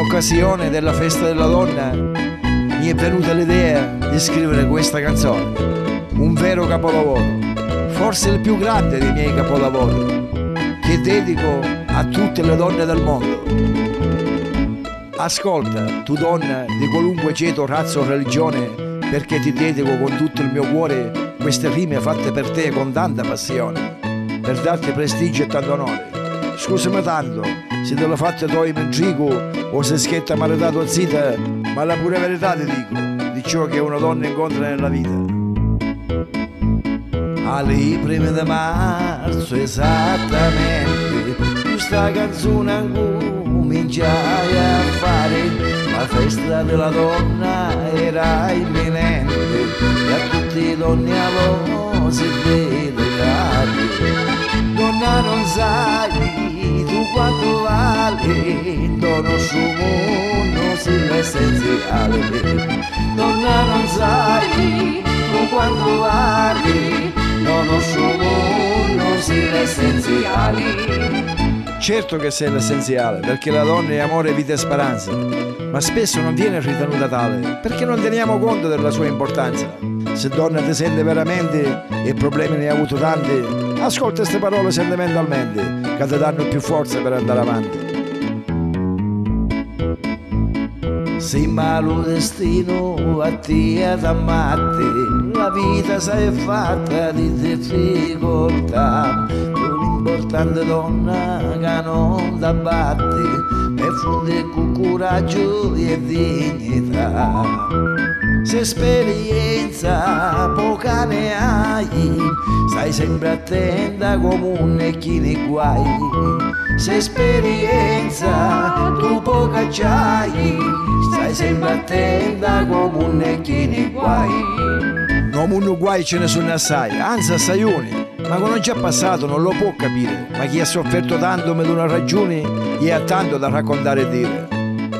occasione della festa della donna mi è venuta l'idea di scrivere questa canzone, un vero capolavoro, forse il più grande dei miei capolavori, che dedico a tutte le donne del mondo. Ascolta, tu donna di qualunque ceto, razza o religione, perché ti dedico con tutto il mio cuore queste rime fatte per te con tanta passione, per darti prestigio e tanto onore. Scusami tanto se te l'ho fatta tu in mentrico o se schietta maritato zita, ma la pura verità ti dico di ciò che una donna incontra nella vita. Alle prime di marzo esattamente questa canzone cominciai a fare, la festa della donna era imminente e a tutte le donne avevo si dedicare. Donna non sai tu quanto vale, do nostro mondo sei l'essenziale. Donna non sai tu quanto vale, do nostro mondo sei l'essenziale. Certo che sei l'essenziale, perché la donna è amore, vita e speranza, ma spesso non viene ritenuta tale, perché non teniamo conto della sua importanza. Se donna ti sente veramente e problemi ne hai avuto tanti, ascolta queste parole sentimentalmente, che ti danno più forza per andare avanti. Se malo destino a te t'ammatti, la vita sei fatta di difficoltà. L'importante donna che non t'abbatti, e fonde con coraggio e dignità. Se esperienza poca ne hai, stai sempre attenta come chi ne guai. Se esperienza tu poca c'hai, stai sempre attenta come chi ne guai. Come un guai ce ne sono assai, anzi assai uni. Ma quando è già passato non lo può capire, ma chi ha sofferto tanto me una ragione gli ha tanto da raccontare e dire.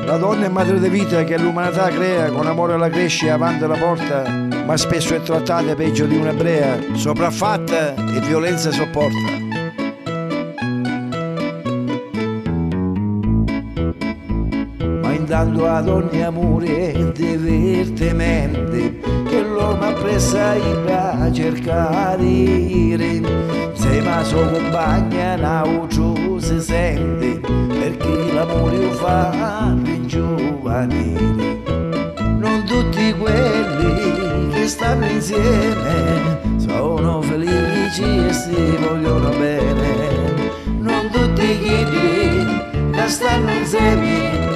La donna è madre di vita che l'umanità crea, con amore la cresce avanti la porta, ma spesso è trattata peggio di un'ebrea, sopraffatta e violenza sopporta. Ma intanto ad ogni amore è divertimento, che l'uomo appressa a cercare, se ma sua compagna n'altro si sente, perché l'amore lo fa ringiovanire. Non tutti quelli che stanno insieme sono felici e si vogliono bene. Non tutti quelli che stanno insieme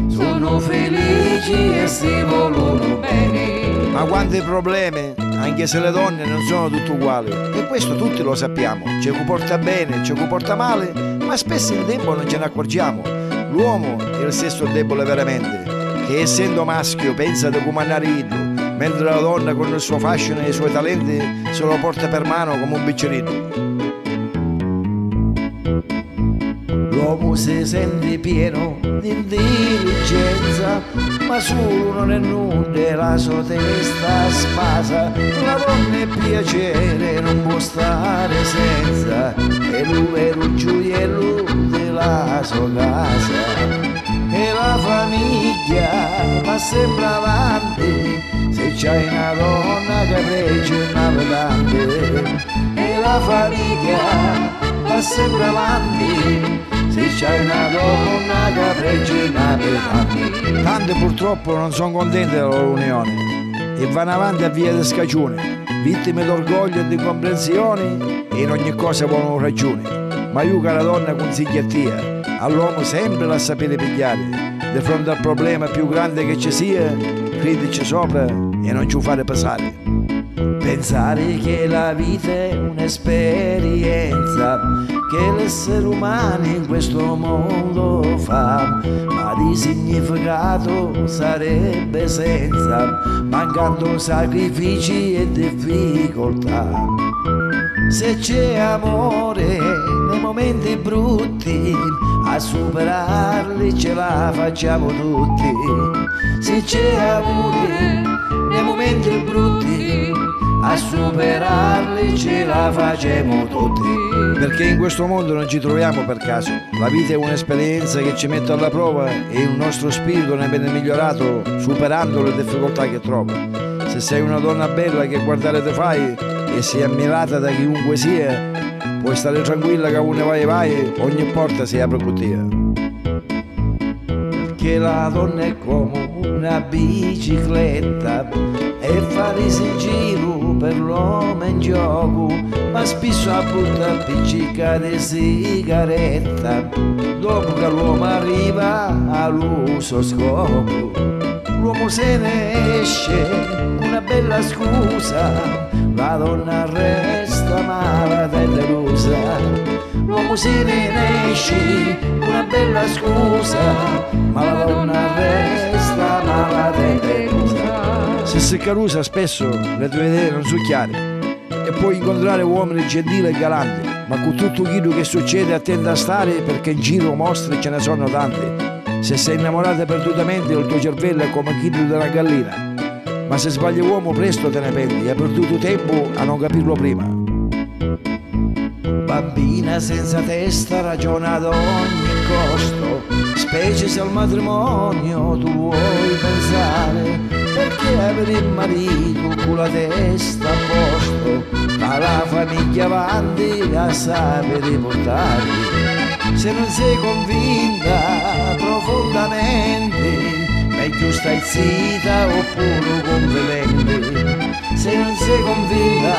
sono felici e si vogliono bene. Ma quanti problemi, anche se le donne non sono tutte uguali, e questo tutti lo sappiamo. C'è chi porta bene, c'è chi porta male, ma spesso il tempo non ce ne accorgiamo. L'uomo è il sesso debole veramente, che essendo maschio pensa di comandare idolo, mentre la donna con il suo fascino e i suoi talenti se lo porta per mano come un biccerino. L'uomo si sente pieno di intelligenza, ma solo non è nulla, la sua testa spasa. La donna è piacere, non può stare senza, è lui vero gioiello della sua casa. E la famiglia va sempre avanti, se c'hai una donna che regge il navigante. E la famiglia va sempre avanti, se c'hai una donna che regge il navigante. Tante purtroppo non sono contente della loro unione e vanno avanti a via di scagione, vittime d'orgoglio e di incomprensioni, e in ogni cosa vogliono ragione. Ma io che la donna consiglio a te, all'uomo sempre la sapere pigliare, di fronte al problema più grande che ci sia, credici sopra e non ci fare passare. Pensare che la vita è un'esperienza che l'essere umano in questo mondo fa, ma di significato sarebbe senza, mancando sacrifici e difficoltà. Se c'è amore nei momenti brutti, a superarli ce la facciamo tutti. Se c'è amore nei momenti brutti, a superarli ce la facciamo tutti. Perché in questo mondo non ci troviamo per caso. La vita è un'esperienza che ci mette alla prova e il nostro spirito ne viene migliorato superando le difficoltà che trova. Se sei una donna bella che guardare te fai e sei ammirata da chiunque sia, puoi stare tranquilla che uno vai, ogni porta si apre con te. Perché la donna è come una bicicletta e fa in giro per l'uomo in gioco, ma spesso a butta appiccica di sigaretta dopo che l'uomo arriva all'uso scopo. L'uomo se ne esce una bella scusa, la donna resta malata e delusa. L'uomo se ne esce una bella scusa, ma la donna resta malata e delusa. Se sei carusa spesso le tue idee non sono chiare e puoi incontrare uomini gentili e galanti, ma con tutto quello che succede attenta a stare perché in giro mostri ce ne sono tanti. Se sei innamorata perdutamente il tuo cervello è come quello della gallina, ma se sbagli uomo presto te ne penti, hai perduto tempo a non capirlo prima. Bambina senza testa ragiona ad ogni costo, specie se al matrimonio tu vuoi pensare, perché avere il marito con la testa a posto, ma la famiglia avanti a sapere portare. Se non sei convinta profondamente, meglio stai zitta oppure complimenti. Se non sei convinta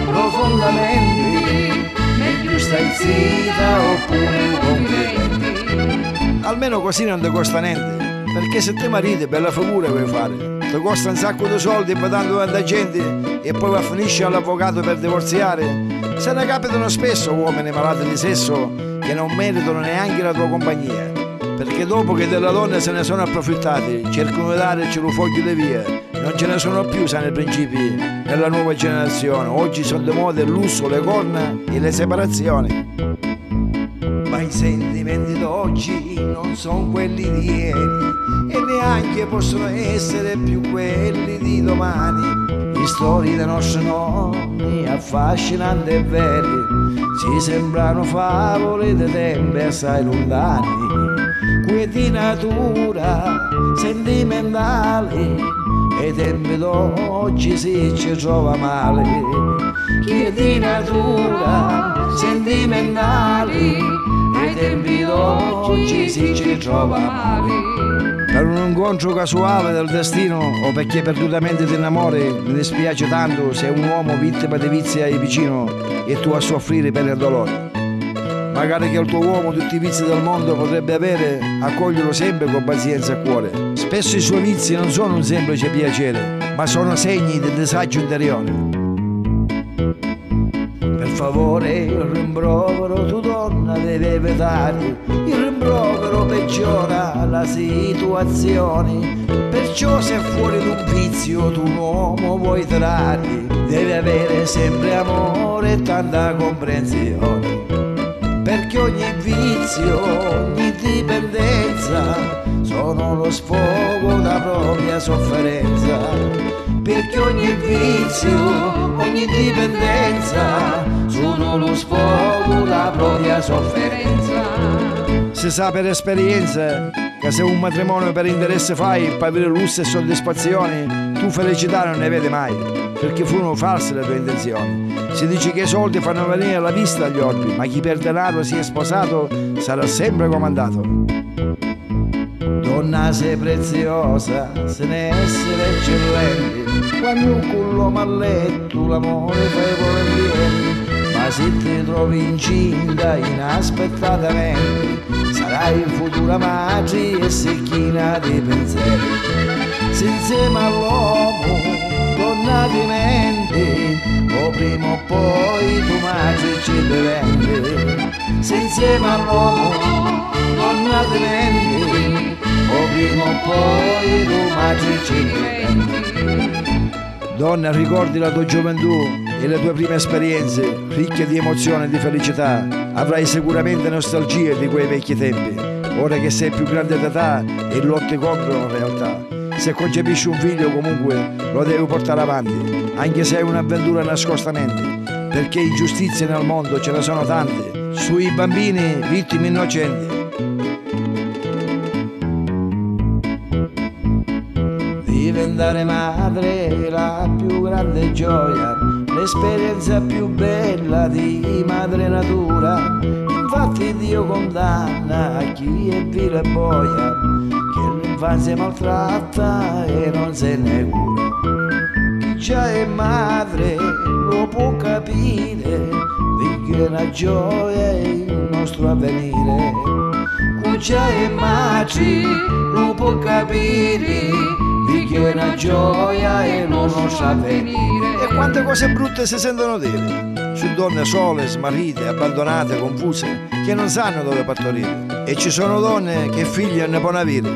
profondamente, meglio stai zitta oppure complimenti. Almeno così non ti costa niente, perché se te mariti bella figura vuoi fare. Ti costa un sacco di soldi badando tanta gente e poi va a finisce all'avvocato per divorziare. Se ne capitano spesso uomini malati di sesso che non meritano neanche la tua compagnia, perché dopo che della donna se ne sono approfittati cercano di darci lo foglio di via. Non ce ne sono più sani principi nella nuova generazione. Oggi sono di moda il lusso, le corna e le separazioni. Ma i sentimenti d'oggi non sono quelli di ieri e neanche possono essere più quelli di domani. Le storie dei nostri nonni affascinanti e veri ci sembrano favole di tempi assai lontani, quieti natura sentimentali e i tempi d'oggi si ci trova male. Quieti natura sentimentali e i tempi d'oggi si ci trova male. Per un incontro casuale del destino o perché perdutamente ti innamori, mi dispiace tanto se un uomo vittima di vizi hai vicino e tu a soffrire per il dolore. Magari che il tuo uomo tutti i vizi del mondo potrebbe avere, accoglierlo sempre con pazienza a cuore. Spesso i suoi vizi non sono un semplice piacere, ma sono segni del disagio interiore. Per favore il rimprovero tu donna deve evitare, il rimprovero peggiora la situazione, perciò se fuori d'un vizio tu un uomo vuoi trarre, devi avere sempre amore e tanta comprensione, perché ogni vizio, ogni dipendenza sono lo sfogo da propria sofferenza, perché ogni vizio, ogni dipendenza sono lo sfogo da propria sofferenza. Si sa per esperienza che se un matrimonio per interesse fai per avere lusso e soddisfazioni, tu felicità non ne vedi mai, perché furono false le tue intenzioni. Si dice che i soldi fanno venire la vista agli orbi, ma chi per denaro si è sposato sarà sempre comandato. Donna sei preziosa, se ne essere eccellenti, quando con l'uomo a letto l'amore fai volentieri, ma se ti trovi incinta inaspettatamente, sarai futura madre e secchina di pensieri. Se insieme all'uomo donna di mente, o prima o poi tu madre ci diventi. Se insieme all'uomo donna di mente, o prima o poi tu madre ci diventi. Donna, ricordi la tua gioventù e le tue prime esperienze, ricche di emozione e di felicità. Avrai sicuramente nostalgia di quei vecchi tempi, ora che sei più grande d'età e lotti contro la realtà. Se concepisci un figlio comunque lo devi portare avanti, anche se è un'avventura nascostamente, perché ingiustizie nel mondo ce ne sono tante, sui bambini vittime innocenti. Diventare madre è la più grande gioia, l'esperienza più bella di madre natura. Infatti Dio condanna chi è vile e boia, che l'infanzia maltratta e non se ne cura. Chi già è madre lo può capire, perché è una gioia è il nostro avvenire. Chi già è madre lo può capire, perché è una gioia è il nostro avvenire. E quante cose brutte si sentono dire su donne sole, smarrite, abbandonate, confuse, che non sanno dove partorire. E ci sono donne che figli ne possono avere,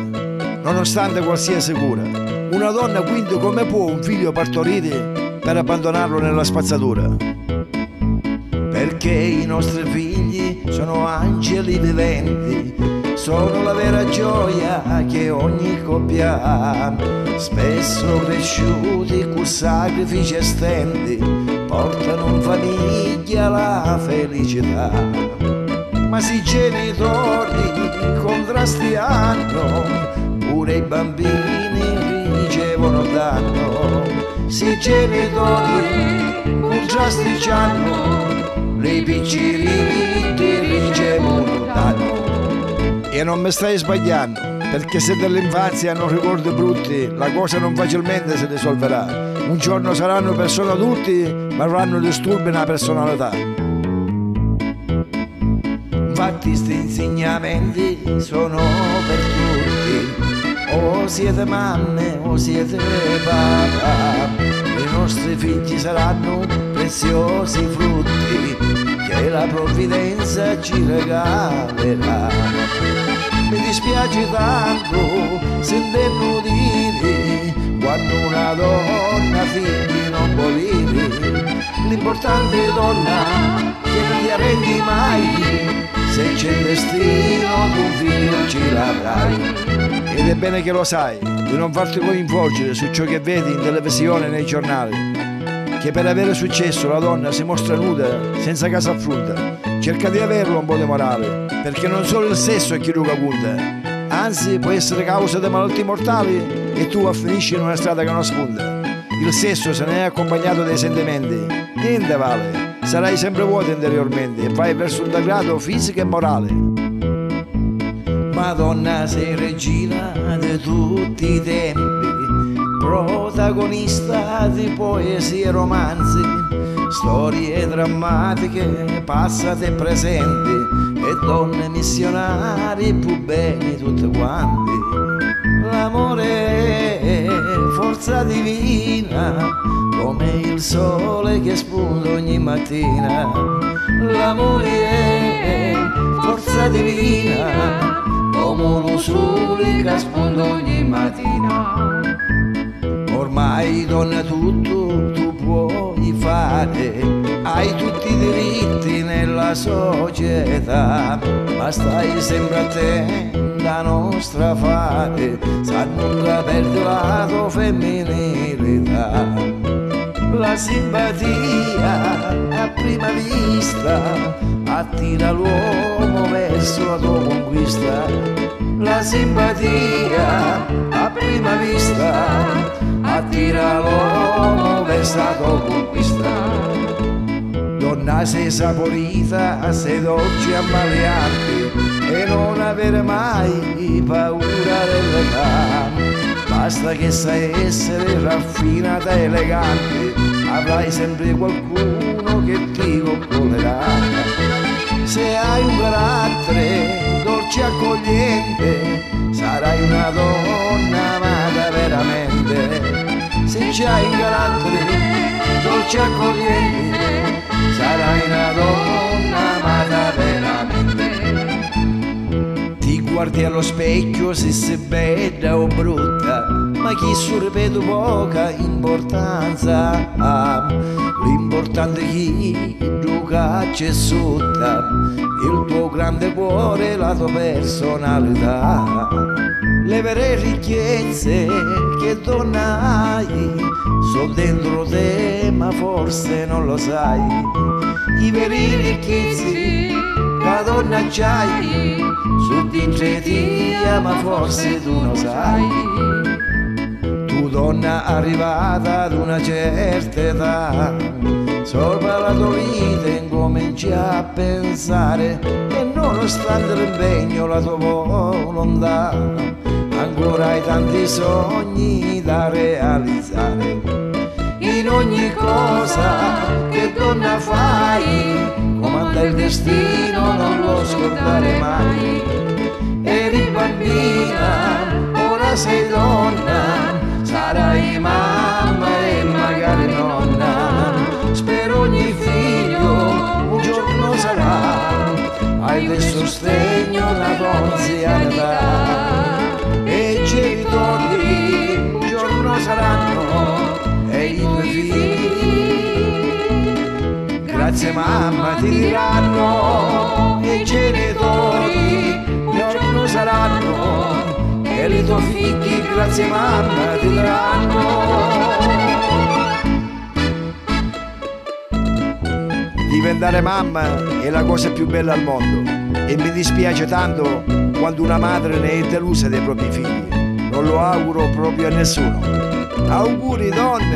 nonostante qualsiasi cura. Una donna quindi come può un figlio partorire per abbandonarlo nella spazzatura? Perché i nostri figli sono angeli viventi, sono la vera gioia che ogni coppia ha. Spesso cresciuti con sacrifici estenti, portano in famiglia la felicità. Ma se i genitori contrasti hanno, pure i bambini ricevono danno. Se i genitori contrasti hanno, le picciriti ricevono danno. E non mi stai sbagliando, perché se dell'infanzia hanno ricordi brutti, la cosa non facilmente si risolverà. Un giorno saranno persone adulti, ma avranno disturbi nella personalità. Infatti sti insegnamenti sono per tutti, o siete mamme o siete papà. I nostri figli saranno preziosi frutti che la provvidenza ci regalerà. Mi dispiace tanto sentirlo dire, quando una donna figli non può avere. L'importante è donna che non ti arrendi mai, se c'è il destino tuo figlio ce l'avrai. Ed è bene che lo sai, di non farti coinvolgere su ciò che vedi in televisione e nei giornali, che per avere successo la donna si mostra nuda, senza casa affronta. Cerca di averlo un po' di morale, perché non solo il sesso è chi lo conta, anzi può essere causa di malattie mortali e tu finisci in una strada che non spunta. Il sesso se ne è accompagnato dai sentimenti, niente vale, sarai sempre vuoto interiormente e vai verso un degrado fisico e morale. Madonna sei regina di tutti i tempi, protagonista di poesie e romanzi, storie drammatiche passate e presenti, e donne missionarie più belle tutte quanti. L'amore è forza divina, come il sole che spunta ogni mattina. L'amore è forza divina, come lo sole che spunta ogni mattina. Ormai donna tutto tu puoi fare, hai tutti i diritti nella società, ma stai sempre attenta a nostra fare, sa nunca perde la tua femminilità. La simpatia a prima vista attira l'uomo verso la tua conquista. La simpatia a prima vista attira l'uomo verso la tua conquista. Donna sei saporita, sei dolce e ammaliante, e non avere mai paura dell'età. Basta che sai essere raffinata e elegante, avrai sempre qualcuno che ti coccolerà. Se hai un carattere dolce e accogliente, sarai una donna amata veramente. Se c'hai un carattere dolce e accogliente, sarai una donna amata veramente. Ti guardi allo specchio se sei bella o brutta, ma chi sul ripeto poca importanza ha. L'importante è chi gioca c'è sotto, il tuo grande cuore, la tua personalità. le vere ricchezze che donna hai sono dentro te, ma forse non lo sai. I veri ricchezze la donna c'hai su dentro di te, ma forse tu non sai. Tu donna arrivata ad una certa età, sopra la tua vita incominci a pensare e nonostante l'impegno, la tua volontà, ancora hai tanti sogni da realizzare. In ogni cosa che donna fai, comanda il destino, non lo scordare mai. Eri bambina, ora sei donna, sarai mamma e magari nonna. Spero ogni figlio un giorno sarà, hai del sostegno da tua anzianità. E i genitori un giorno saranno e i tuoi figli grazie mamma ti diranno. E i genitori un giorno saranno e i tuoi figli grazie mamma ti diranno. Diventare mamma è la cosa più bella al mondo e mi dispiace tanto quando una madre ne è delusa dei propri figli. Non lo auguro proprio a nessuno. Auguri donne!